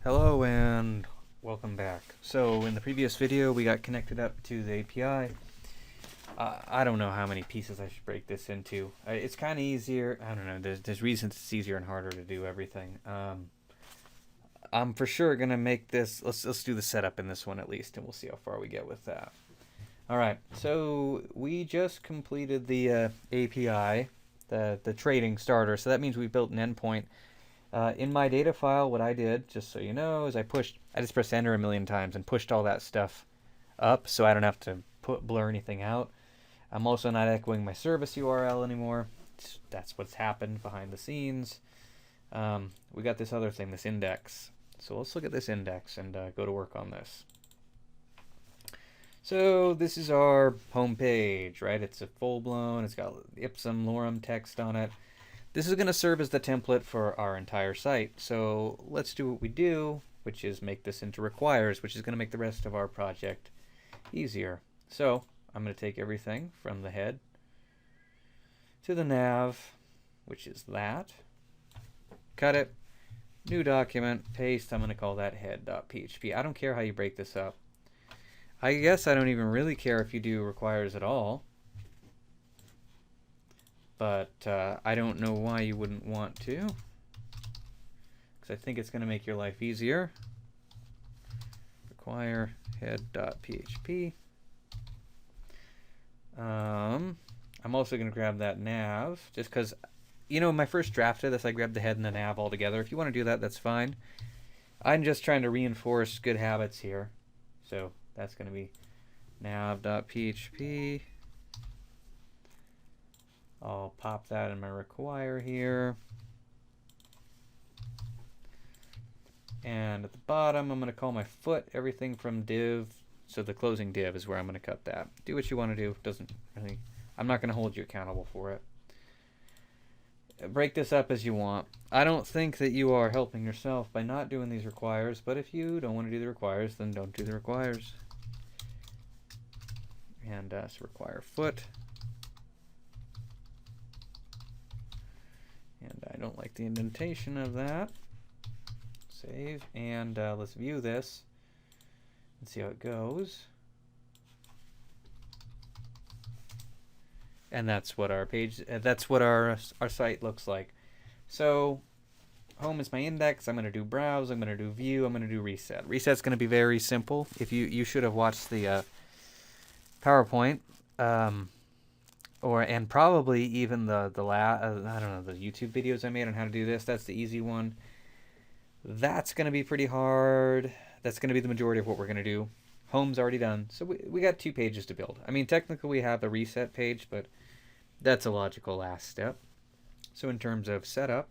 Hello and welcome back. So in the previous video we got connected up to the API. I don't know how many pieces I should break this into. It's kind of easier. I don't know. There's reasons it's easier and harder to do everything. I'm for sure gonna make this. Let's do the setup in this one at least, and we'll see how far we get with that. All right. So we just completed the API, the trading starter. So that means we built an endpoint. In my data file, what I did, just so you know, is I just pressed enter a million times and pushed all that stuff up so I don't have to blur anything out. I'm also not echoing my service URL anymore. That's what's happened behind the scenes. We got this other thing, this index. So let's look at this index and go to work on this. So this is our home page, right? It's a full-blown, it's got ipsum lorem text on it. This is going to serve as the template for our entire site. So let's do what we do, which is make this into requires, which is going to make the rest of our project easier. So I'm going to take everything from the head to the nav, which is that. Cut it, new document, paste. I'm going to call that head.php. I don't care how you break this up. I guess I don't even really care if you do requires at all. But I don't know why you wouldn't want to, because I think it's going to make your life easier. Require head.php. I'm also going to grab that nav, just because, you know, my first draft of this, I grabbed the head and the nav all together. If you want to do that, that's fine. I'm just trying to reinforce good habits here. So that's going to be nav.php. I'll pop that in my require here. And at the bottom, I'm going to call my foot everything from div. So the closing div is where I'm going to cut that. Do what you want to do. Doesn't really, I'm not going to hold you accountable for it. Break this up as you want. I don't think that you are helping yourself by not doing these requires, but if you don't want to do the requires, then don't do the requires. And so require foot. And I don't like the indentation of that. Save, and let's view this and see how it goes. And that's what our page, that's what our site looks like. So home is my index. I'm going to do browse. I'm going to do view. I'm going to do reset. Reset's going to be very simple. If you should have watched the PowerPoint. And probably even I don't know, the YouTube videos I made on how to do this. That's the easy one. That's going to be pretty hard. That's going to be the majority of what we're going to do. Home's already done. So we got 2 pages to build. I mean, technically we have the reset page, but that's a logical last step. So in terms of setup,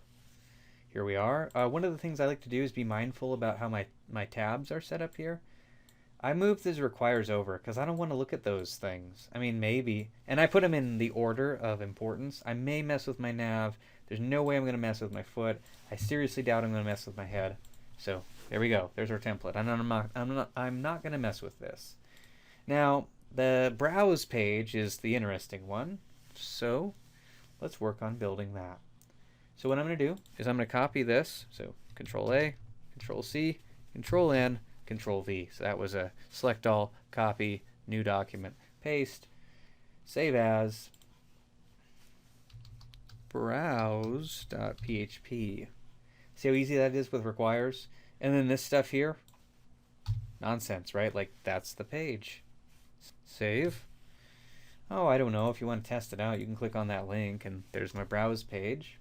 here we are. One of the things I like to do is be mindful about how my tabs are set up here. I moved these requires over because I don't want to look at those things. I mean, maybe. And I put them in the order of importance. I may mess with my nav. There's no way I'm going to mess with my foot. I seriously doubt I'm going to mess with my head. So there we go. There's our template. I'm not going to mess with this. Now, the browse page is the interesting one. So let's work on building that. So what I'm going to do is I'm going to copy this. So Control A, Control C, Control N, Control V. So that was a select all, copy, new document, paste, save as, browse.php. See how easy that is with requires? And then this stuff here, nonsense, right? Like that's the page. Save. Oh, I don't know. If you want to test it out, you can click on that link and there's my browse page.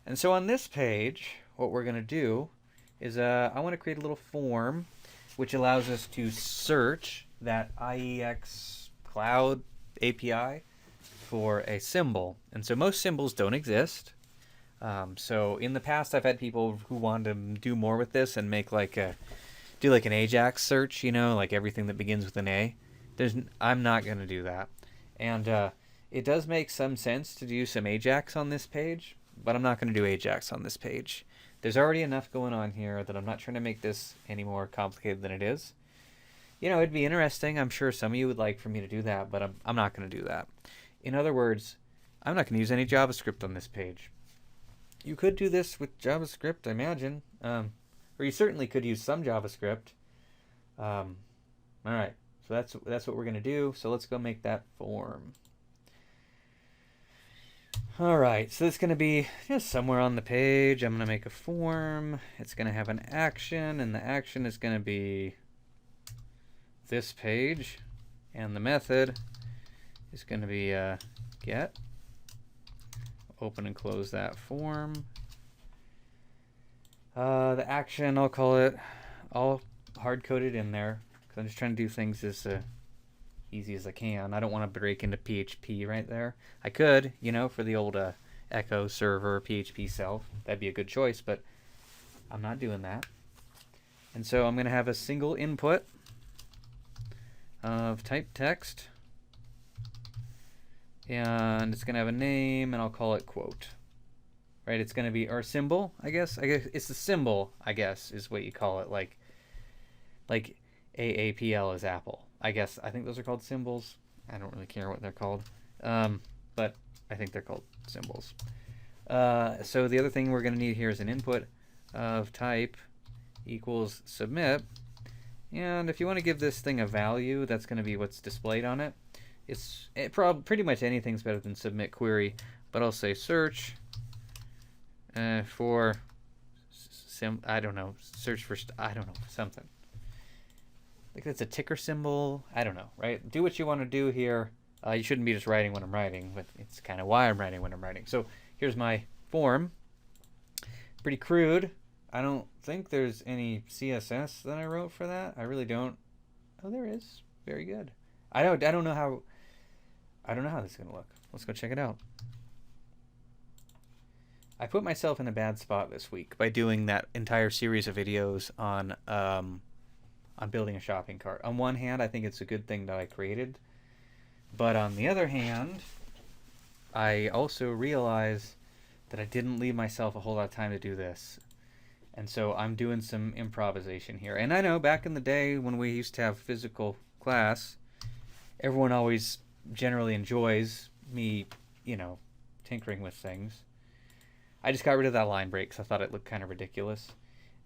And so on this page, what we're going to do is I want to create a little form which allows us to search that IEX Cloud API for a symbol. And so most symbols don't exist. So in the past, I've had people who wanted to do more with this and make like do like an Ajax search, you know, like everything that begins with an A. I'm not going to do that. And it does make some sense to do some Ajax on this page, but I'm not going to do Ajax on this page. There's already enough going on here that I'm not trying to make this any more complicated than it is. You know, it'd be interesting. I'm sure some of you would like for me to do that, but I'm not going to do that. In other words, I'm not going to use any JavaScript on this page. You could do this with JavaScript, I imagine. Or you certainly could use some JavaScript. All right, so that's what we're gonna do. So let's go make that form. All right, so it's gonna be just somewhere on the page. I'm gonna make a form. It's gonna have an action, and the action is gonna be this page, and the method is gonna be get. Open and close that form. The action, I'll call it all hard-coded in there because I'm just trying to do things as easy as I can. I don't want to break into PHP right there. I could, you know, for the old Echo server PHP self. That'd be a good choice, but I'm not doing that. And so I'm going to have a single input of type text. And it's going to have a name, and I'll call it quote. Right, it's going to be our symbol, I guess. I guess it's the symbol, I guess, is what you call it. Like AAPL is Apple. I guess I think those are called symbols. I don't really care what they're called, but I think they're called symbols. So the other thing we're going to need here is an input of type equals submit. And if you want to give this thing a value, that's going to be what's displayed on it. Pretty much anything's better than submit query, but I'll say search for I don't know, search for I don't know, something. Like that's a ticker symbol. I don't know, right? Do what you want to do here. You shouldn't be just writing when I'm writing, but it's kind of why I'm writing when I'm writing. So here's my form. Pretty crude. I don't think there's any CSS that I wrote for that. I really don't. Oh, there is. Very good. I don't know how this is gonna look. Let's go check it out. I put myself in a bad spot this week by doing that entire series of videos on building a shopping cart. On one hand, I think it's a good thing that I created, but on the other hand, I also realize that I didn't leave myself a whole lot of time to do this. And so I'm doing some improvisation here. And I know back in the day when we used to have physical class, everyone always generally enjoys me, you know, tinkering with things. I just got rid of that line break because I thought it looked kind of ridiculous.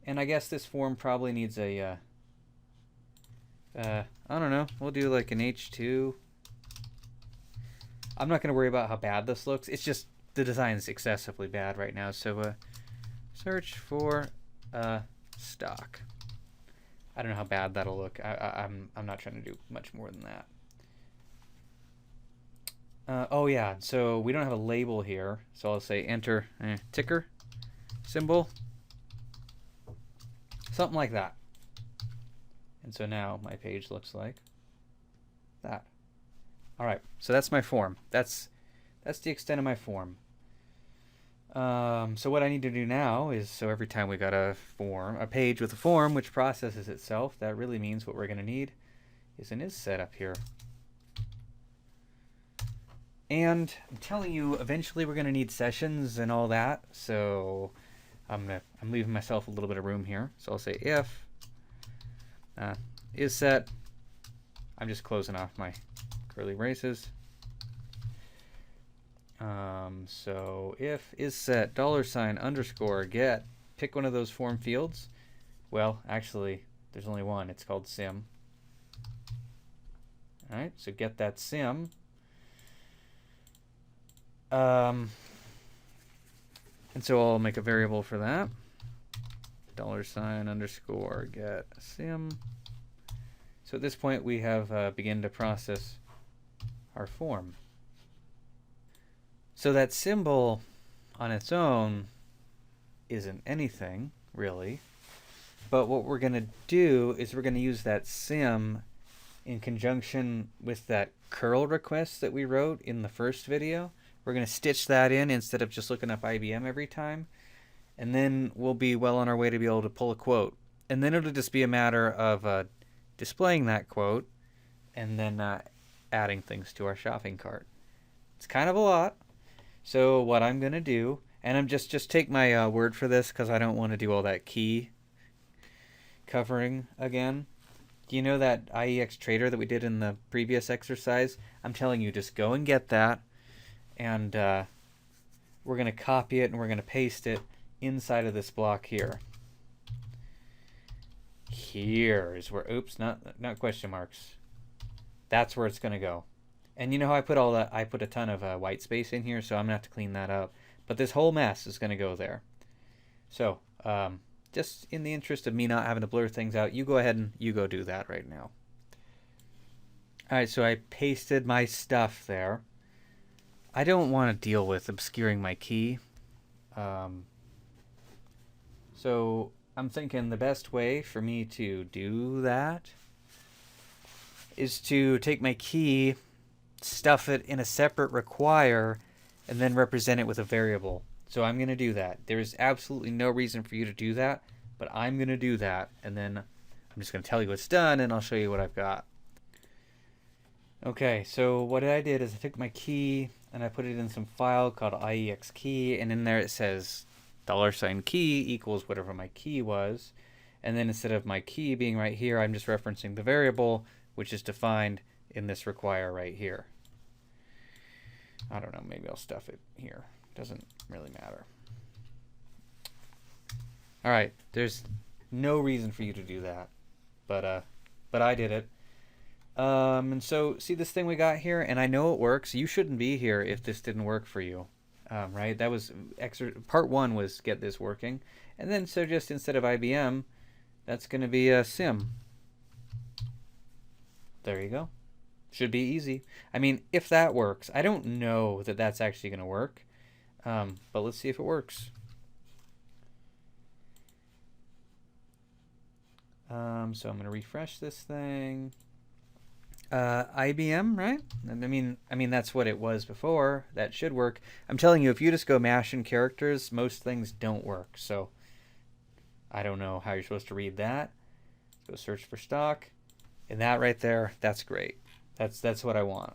And I guess this form probably needs a, I don't know, we'll do like an H2. I'm not going to worry about how bad this looks. It's just the design is excessively bad right now. So search for stock. I don't know how bad that'll look. I'm not trying to do much more than that. Oh yeah, so we don't have a label here, so I'll say enter ticker symbol, something like that. And so now my page looks like that. All right, so that's my form. That's the extent of my form. So what I need to do now is, so every time we got a page with a form which processes itself, that really means what we're going to need is an is set up here. And I'm telling you, eventually we're going to need sessions and all that. So I'm leaving myself a little bit of room here. So I'll say if is set. I'm just closing off my curly braces. So if is set $_ get, pick one of those form fields. Well, actually, there's only one. It's called sim. All right, so get that sim. And so I'll make a variable for that. $_ get sim. So at this point we have begin to process our form. So that symbol on its own isn't anything really, but what we're going to do is we're going to use that sim in conjunction with that curl request that we wrote in the first video. We're going to stitch that in instead of just looking up IBM every time. And then we'll be well on our way to be able to pull a quote. And then it'll just be a matter of displaying that quote and then adding things to our shopping cart. It's kind of a lot. So what I'm going to do, and I'm just take my word for this because I don't want to do all that key covering again. You know that IEX Trader that we did in the previous exercise? I'm telling you, just go and get that. And we're going to copy it and we're going to paste it inside of this block here. here is where, oops, not question marks. That's where it's going to go. And you know how I put all that, I put a ton of white space in here, so I'm going to have to clean that up. But this whole mess is going to go there. So, just in the interest of me not having to blur things out, you go ahead and you go do that right now. Alright, so I pasted my stuff there. I don't want to deal with obscuring my key. So I'm thinking the best way for me to do that is to take my key, stuff it in a separate require, and then represent it with a variable. So I'm going to do that. There's absolutely no reason for you to do that, but I'm going to do that, and then I'm just going to tell you what's done, and I'll show you what I've got. Okay, so what I did is I took my key, and I put it in some file called iexkey, and in there it says $key equals whatever my key was. And then instead of my key being right here, I'm just referencing the variable, which is defined in this require right here. I don't know, maybe I'll stuff it here. Doesn't really matter. All right, there's no reason for you to do that, but I did it. And so see this thing we got here, and I know it works. You shouldn't be here if this didn't work for you. Right? That was part one was get this working. And then so just instead of IBM, that's going to be a sim. There you go. Should be easy. I mean, if that works, I don't know that that's actually going to work. But let's see if it works. So I'm going to refresh this thing. IBM, right? I mean that's what it was before. That should work. I'm telling you, if you just go mashing characters, most things don't work. So I don't know how you're supposed to read that. Go search for stock, and that right there, that's great. That's what I want.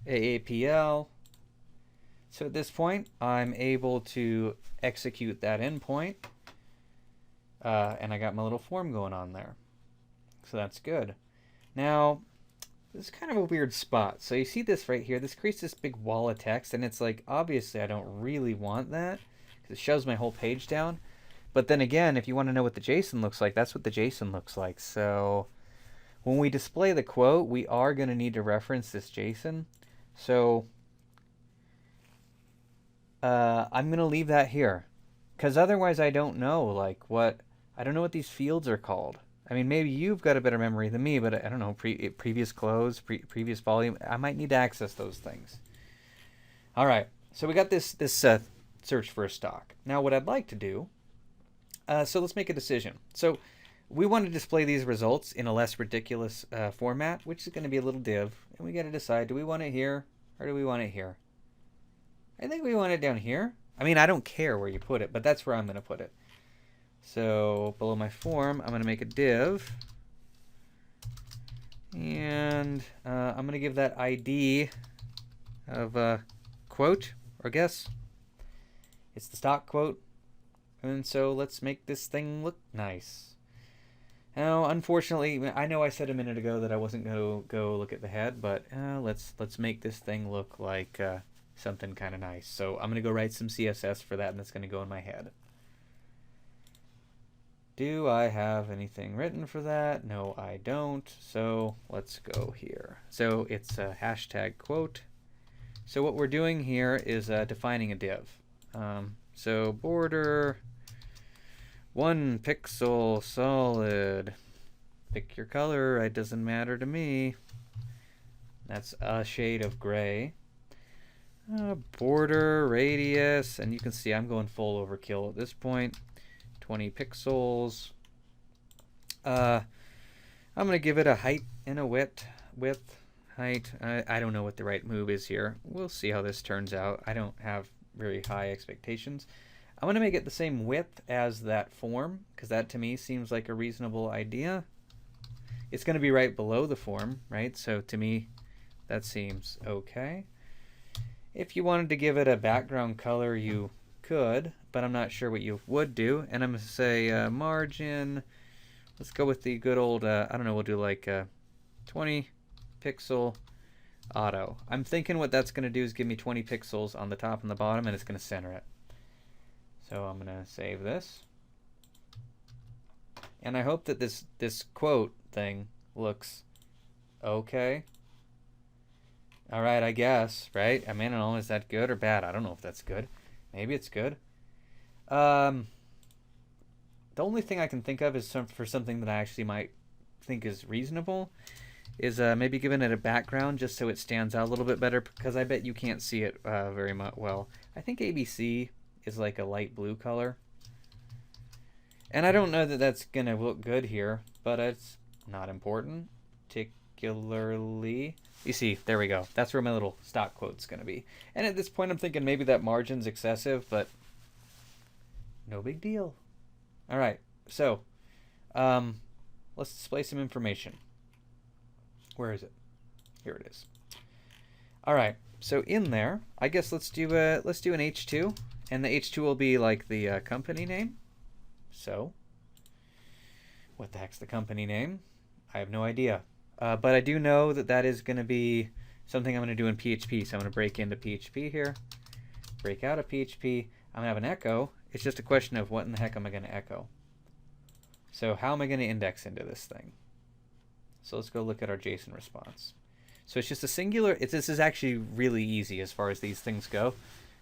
AAPL. So at this point, I'm able to execute that endpoint, and I got my little form going on there. So that's good. Now, this is kind of a weird spot. So you see this right here. This creates this big wall of text, and it's like, obviously I don't really want that because it shows my whole page down. But then again, if you want to know what the JSON looks like, that's what the JSON looks like. So when we display the quote, we are going to need to reference this JSON. So I'm going to leave that here because otherwise I don't know I don't know what these fields are called. I mean, maybe you've got a better memory than me, but I don't know, previous close, previous volume. I might need to access those things. All right, so we got this search for a stock. Now what I'd like to do, so let's make a decision. So we want to display these results in a less ridiculous format, which is going to be a little div. And we got to decide, do we want it here or do we want it here? I think we want it down here. I mean, I don't care where you put it, but that's where I'm going to put it. So below my form, I'm going to make a div. And I'm going to give that ID of quote, or guess. It's the stock quote. And so let's make this thing look nice. Now, unfortunately, I know I said a minute ago that I wasn't going to go look at the head, but let's make this thing look like something kind of nice. So I'm going to go write some CSS for that, and that's going to go in my head. Do I have anything written for that? No, I don't. So let's go here. So it's a hashtag quote. So what we're doing here is defining a div. So border 1 pixel solid. Pick your color. It doesn't matter to me. That's a shade of gray. Border radius, and you can see I'm going full overkill at this point. 20 pixels. I'm going to give it a height and a width, height. I don't know what the right move is here. We'll see how this turns out. I don't have very high expectations. I'm going to make it the same width as that form because that to me seems like a reasonable idea. It's going to be right below the form, right? So to me, that seems okay. If you wanted to give it a background color, you could, but I'm not sure what you would do. And I'm going to say margin. Let's go with the good old, I don't know, we'll do like 20 pixel auto. I'm thinking what that's going to do is give me 20 pixels on the top and the bottom, and it's going to center it. So I'm going to save this. And I hope that this quote thing looks okay. All right, I guess, right? I mean, I don't know, is that good or bad? I don't know if that's good. Maybe it's good. The only thing I can think of is for something that I actually might think is reasonable is maybe giving it a background just so it stands out a little bit better, because I bet you can't see it very much well. I think ABC is like a light blue color. And I don't know that that's going to look good here, but it's not important, particularly. You see, there we go. That's where my little stock quote's going to be. And at this point, I'm thinking maybe that margin's excessive, but no big deal. All right, so let's display some information. Where is it? Here it is. All right, so in there, I guess let's do an H2, and the H2 will be like the company name. So, what the heck's the company name? I have no idea. But I do know that that is going to be something I'm going to do in PHP. So I'm going to break into PHP here, break out of PHP. I'm going to have an echo. It's just a question of what in the heck am I going to echo? So how am I going to index into this thing? So let's go look at our JSON response. So it's just a singular. This is actually really easy as far as these things go.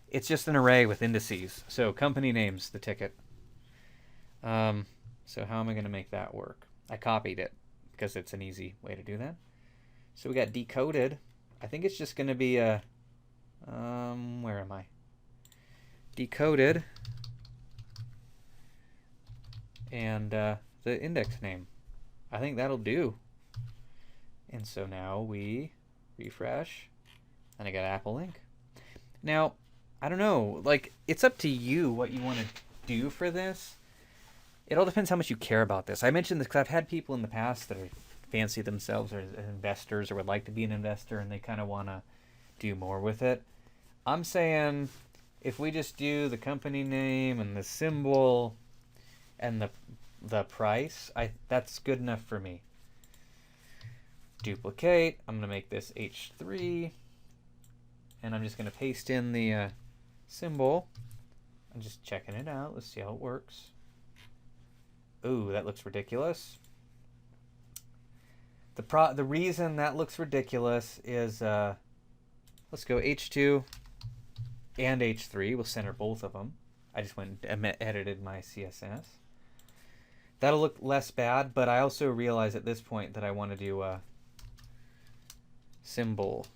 It's just an array with indices. So company names, the ticket. So how am I going to make that work? I copied it because it's an easy way to do that. So we got decoded. I think it's just going to be a, where am I? Decoded. And the index name. I think that'll do. And so now we refresh, and I got Apple Inc. Now, I don't know, like, it's up to you what you want to do for this. It all depends how much you care about this. I mentioned this because I've had people in the past that are fancy themselves or investors or would like to be an investor, and they kind of want to do more with it. I'm saying if we just do the company name and the symbol and the price, that's good enough for me. Duplicate. I'm going to make this H3, and I'm just going to paste in the symbol. I'm just checking it out. Let's see how it works. Ooh, that looks ridiculous. The reason that looks ridiculous is let's go H2 and H3. We'll center both of them. I just went and edited my CSS. That'll look less bad, but I also realize at this point that I want to do a symbol,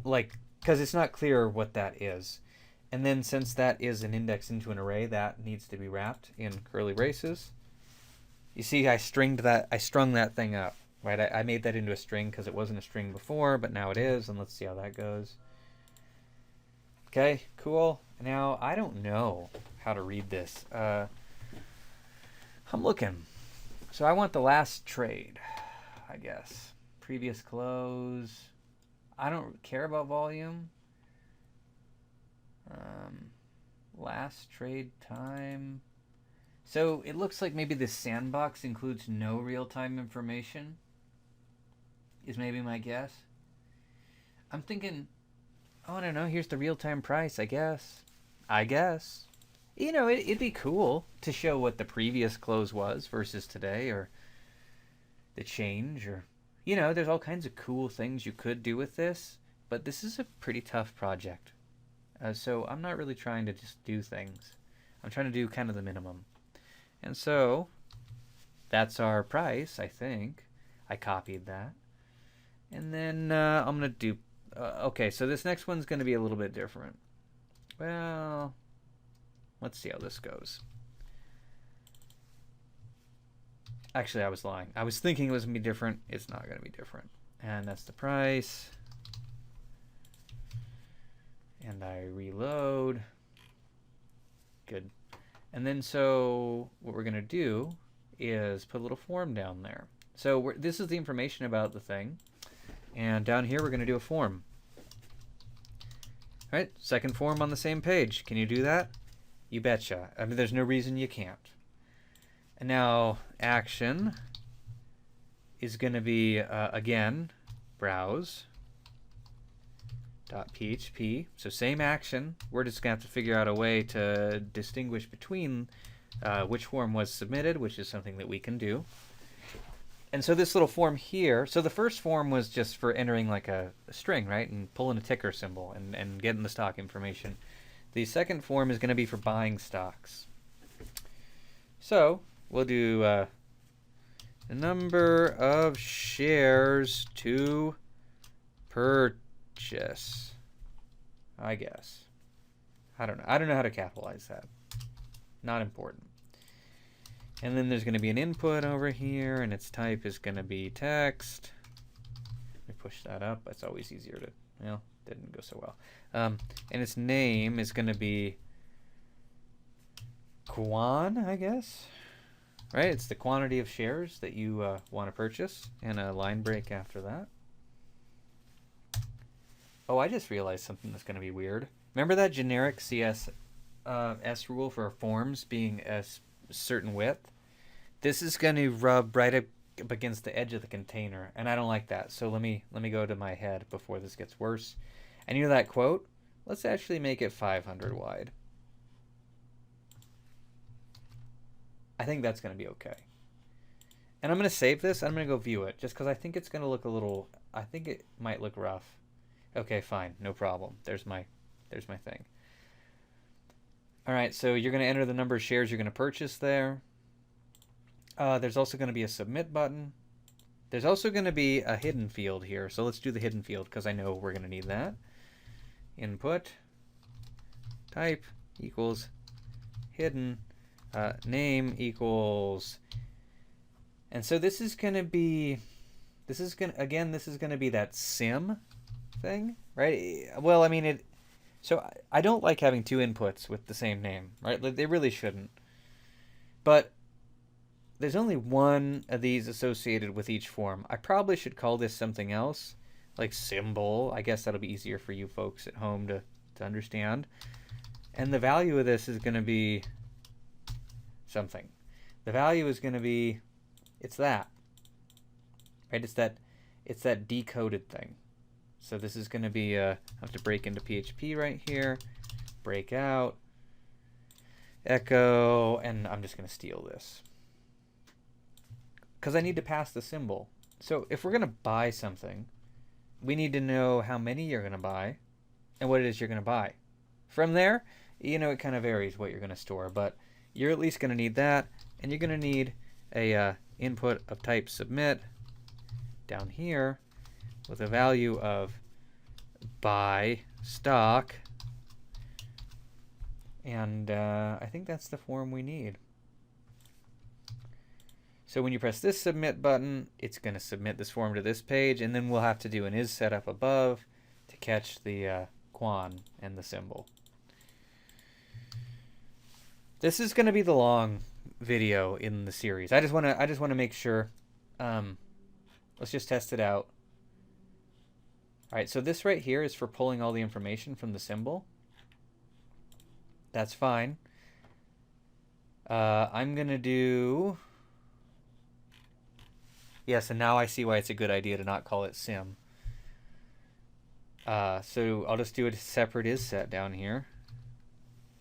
like, because it's not clear what that is. And then since that is an index into an array, that needs to be wrapped in curly braces. You see, I strung that thing up, right? I made that into a string because it wasn't a string before, but now it is, and let's see how that goes. Okay, cool. Now, I don't know how to read this. I'm looking. So I want the last trade, I guess. Previous close. I don't care about volume. Last trade time. So it looks like maybe this sandbox includes no real-time information, is maybe my guess. I'm thinking, oh, I don't know, here's the real-time price, I guess. You know, it'd be cool to show what the previous close was versus today, or the change, or, you know, there's all kinds of cool things you could do with this, but this is a pretty tough project. So I'm not really trying to just do things. I'm trying to do kind of the minimum. And so that's our price, I think. I copied that. And then I'm going to do... okay, so this next one's going to be a little bit different. Well, let's see how this goes. Actually, I was lying. I was thinking it was going to be different. It's not going to be different. And that's the price. And I reload. Good. And then so what we're going to do is put a little form down there. So this is the information about the thing. And down here we're going to do a form. All right, second form on the same page. Can you do that? You betcha. I mean, there's no reason you can't. And now action is going to be, again, browse. .php. So same action. We're just going to have to figure out a way to distinguish between which form was submitted, which is something that we can do. And so this little form here, so the first form was just for entering like a string, right? And pulling a ticker symbol and getting the stock information. The second form is going to be for buying stocks. So we'll do the number of shares to purchase, I guess. I don't know. I don't know how to capitalize that. Not important. And then there's going to be an input over here, and its type is going to be text. Let me push that up. It's always easier to, well, didn't go so well. And its name is going to be Quan, I guess. Right? It's the quantity of shares that you want to purchase, and a line break after that. Oh, I just realized something that's going to be weird. Remember that generic CSS rule for forms being a certain width? This is going to rub right up against the edge of the container, and I don't like that. So let me go to my head before this gets worse. And you know that quote? Let's actually make it 500 wide. I think that's going to be okay. And I'm going to save this. I'm going to go view it just because I think it's going to look a little, I think it might look rough. Okay, fine. No problem. There's my thing. All right, so you're going to enter the number of shares you're going to purchase there. There's also going to be a submit button. There's also going to be a hidden field here. So let's do the hidden field because I know we're going to need that. Input type equals hidden name equals, and so this is going to be that sim thing, right? Well, I mean it. So I don't like having two inputs with the same name, right? They really shouldn't. But there's only one of these associated with each form. I probably should call this something else, like symbol. I guess that'll be easier for you folks at home to understand. And the value of this is going to be something. The value is going to be, it's that, right? It's that decoded thing. So this is going to be, I have to break into PHP right here, break out, echo, and I'm just going to steal this. Because I need to pass the symbol. So if we're going to buy something, we need to know how many you're going to buy and what it is you're going to buy. From there, you know, it kind of varies what you're going to store, but you're at least going to need that, and you're going to need a input of type submit down here with a value of buy stock, and I think that's the form we need. So when you press this submit button, it's going to submit this form to this page, and then we'll have to do an is setup above to catch the quan and the symbol. This is going to be the long video in the series. I just want to make sure. Let's just test it out. All right, so this right here is for pulling all the information from the symbol. That's fine. I'm going to do... Yes, and now I see why it's a good idea to not call it sim. So I'll just do a separate is set down here.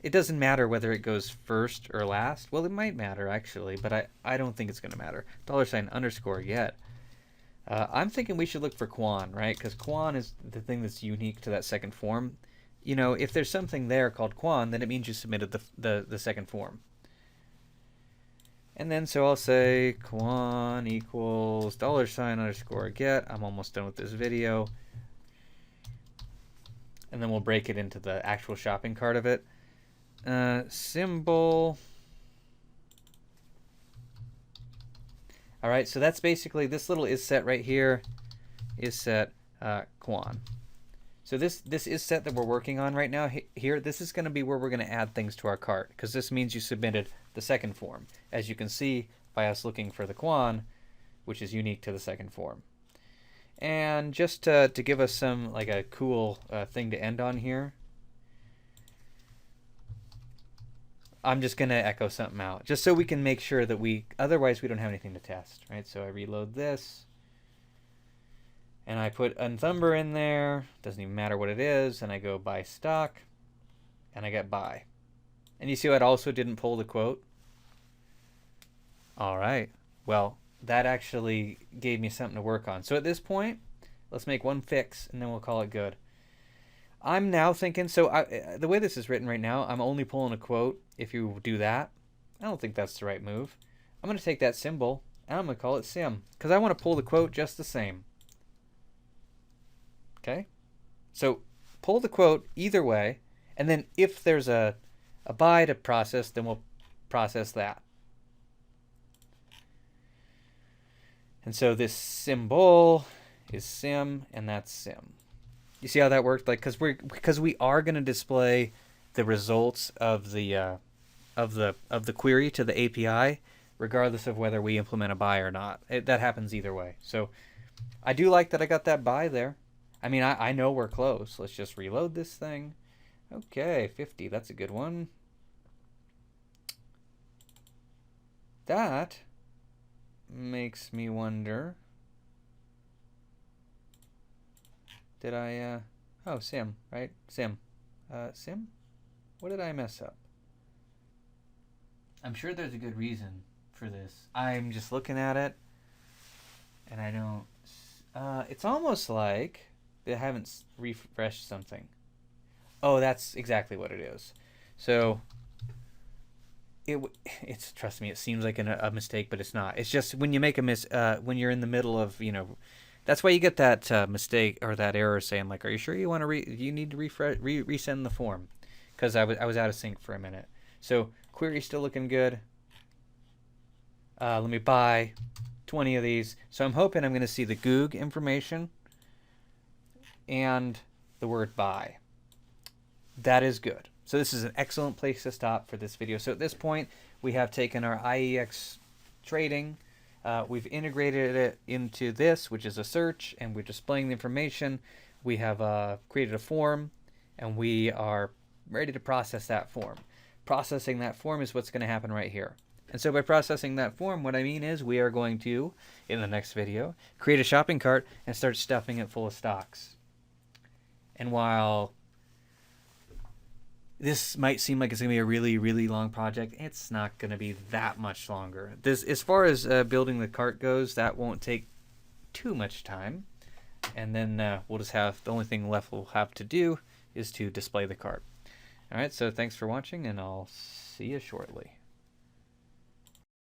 It doesn't matter whether it goes first or last. Well, it might matter, actually, but I don't think it's going to matter. $_ get. I'm thinking we should look for quan, right? Because quan is the thing that's unique to that second form. You know, if there's something there called quan, then it means you submitted the second form. And then so I'll say quan equals $_ get. I'm almost done with this video. And then we'll break it into the actual shopping cart of it. Symbol. All right, so that's basically this little is set right here. Is set quan. So this is set that we're working on right now here. This is going to be where we're going to add things to our cart because this means you submitted the second form, as you can see by us looking for the quan, which is unique to the second form. And just to give us some like a cool thing to end on here, I'm just going to echo something out just so we can make sure that otherwise we don't have anything to test, right? So I reload this and I put a number in there, doesn't even matter what it is, and I go buy stock and I get buy. And you see how it also didn't pull the quote? All right. Well, that actually gave me something to work on. So at this point, let's make one fix and then we'll call it good. I'm now thinking, so the way this is written right now, I'm only pulling a quote if you do that. I don't think that's the right move. I'm going to take that symbol and I'm going to call it sim because I want to pull the quote just the same. Okay? So pull the quote either way, and then if there's a by to process, then we'll process that. And so this symbol is sim, and that's sim. You see how that worked? Like, because we are going to display the results of the query to the API, regardless of whether we implement a by or not. That happens either way. So I do like that I got that by there. I mean, I know we're close. Let's just reload this thing. Okay, 50. That's a good one. That makes me wonder. Did I, oh, sim, right? Sim. Sim? What did I mess up? I'm sure there's a good reason for this. I'm just looking at it, and I don't, it's almost like they haven't refreshed something. Oh, that's exactly what it is. So it's trust me, it seems like a mistake, but it's not. It's just when you make a when you're in the middle of that's why you get that mistake or that error saying like, are you sure you want to you need to refresh resend the form? Because I was out of sync for a minute. So query's still looking good. Let me buy 20 of these. So I'm hoping I'm going to see the Goog information and the word buy. That is good. So this is an excellent place to stop for this video. So at this point, we have taken our IEX trading, we've integrated it into this, which is a search, and we're displaying the information. We have created a form, and we are ready to process that form. Processing that form is what's going to happen right here. And so by processing that form, what I mean is we are going to, in the next video, create a shopping cart and start stuffing it full of stocks. And while this might seem like it's going to be a really, really long project, it's not going to be that much longer. This, as far as building the cart goes, that won't take too much time. And then we'll just have, the only thing left we'll have to do is to display the cart. All right, so thanks for watching, and I'll see you shortly.